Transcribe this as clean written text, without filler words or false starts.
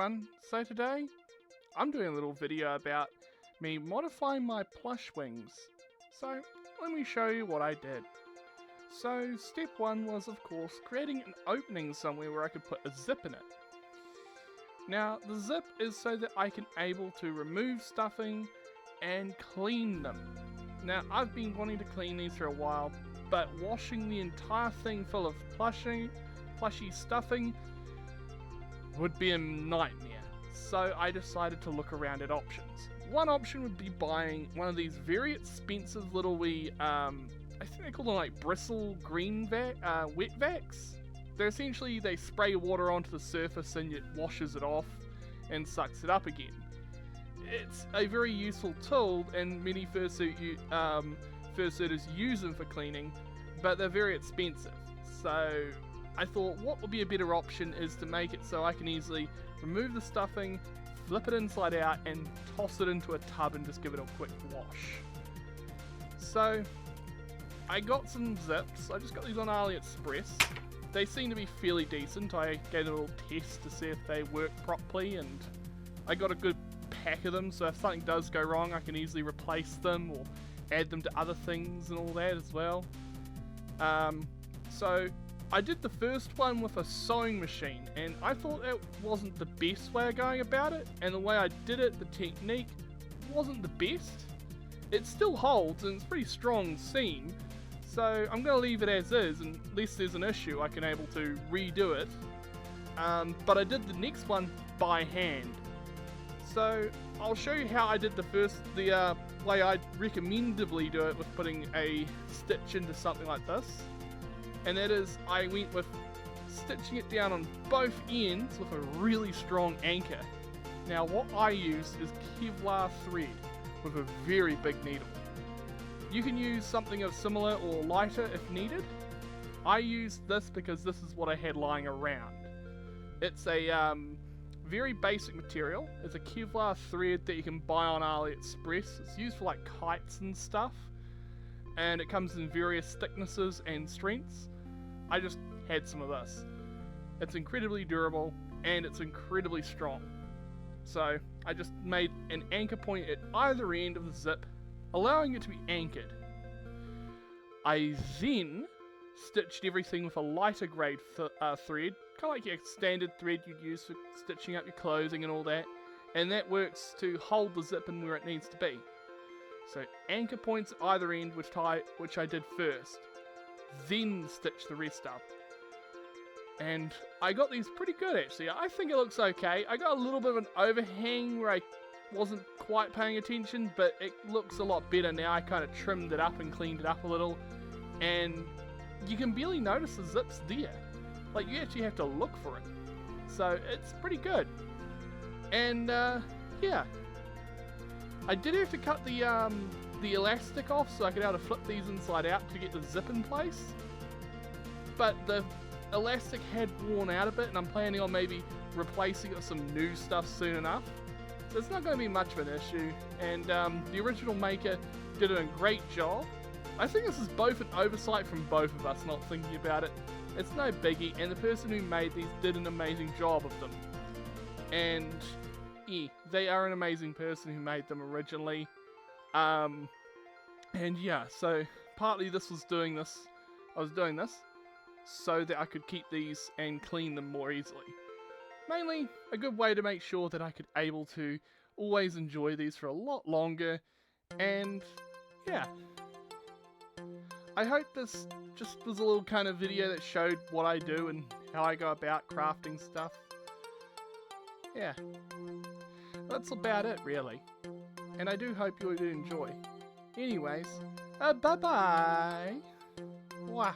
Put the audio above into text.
everyone, so today I'm doing a little video about me modifying my plush wings. So let me show you what I did. So step one was of course creating an opening somewhere where I could put a zip in it. Now the zip is so that I can able to remove stuffing and clean them. Now I've been wanting to clean these for a while, but washing the entire thing full of plushy stuffing would be a nightmare. So I decided to look around at options. One option would be buying one of these very expensive little I think they call them like bristle green wet vacs. They spray water onto the surface and it washes it off and sucks it up again. It's a very useful tool and many fursuiters use them for cleaning, but they're very expensive. So I thought what would be a better option is to make it so I can easily remove the stuffing, flip it inside out and toss it into a tub and just give it a quick wash. So I got some zips. I just got these on AliExpress. They seem to be fairly decent. I gave it a little test to see if they work properly and I got a good pack of them, so if something does go wrong I can easily replace them or add them to other things and all that as well. So I did the first one with a sewing machine and I thought it wasn't the best way of going about it, and the way I did it, the technique, wasn't the best. It still holds and it's pretty strong seam, so I'm going to leave it as is, and unless there's an issue I can able to redo it. But I did the next one by hand. So I'll show you how I did the way I'd recommendably do it with putting a stitch into something like this. And that is, I went with stitching it down on both ends with a really strong anchor. Now what I used is Kevlar thread with a very big needle. You can use something of similar or lighter if needed. I used this because this is what I had lying around. It's a very basic material. It's a Kevlar thread that you can buy on AliExpress. It's used for like kites and stuff, and it comes in various thicknesses and strengths. I just had some of this. It's incredibly durable and it's incredibly strong. So I just made an anchor point at either end of the zip, allowing it to be anchored. I then stitched everything with a lighter grade thread, kind of like your standard thread you'd use for stitching up your clothing and all that, and that works to hold the zip in where it needs to be. So anchor points at either end, which I did first, then stitch the rest up. And I got these pretty good actually. I think it looks okay. I got a little bit of an overhang where I wasn't quite paying attention, but it looks a lot better now. I kind of trimmed it up and cleaned it up a little, and you can barely notice the zips there. Like, you actually have to look for it. So it's pretty good. And yeah, I did have to cut the elastic off so I could be able to flip these inside out to get the zip in place. But the elastic had worn out a bit, and I'm planning on maybe replacing it with some new stuff soon enough. So it's not going to be much of an issue. And the original maker did a great job. I think this is both an oversight from both of us not thinking about it. It's no biggie, and the person who made these did an amazing job of them. And yeah, they are an amazing person who made them originally. And yeah, so partly I was doing this so that I could keep these and clean them more easily. Mainly a good way to make sure that I could able to always enjoy these for a lot longer. And yeah, I hope this just was a little kind of video that showed what I do and how I go about crafting stuff. Yeah, that's about it really. And I do hope you do enjoy. Anyways, bye bye. Mwah.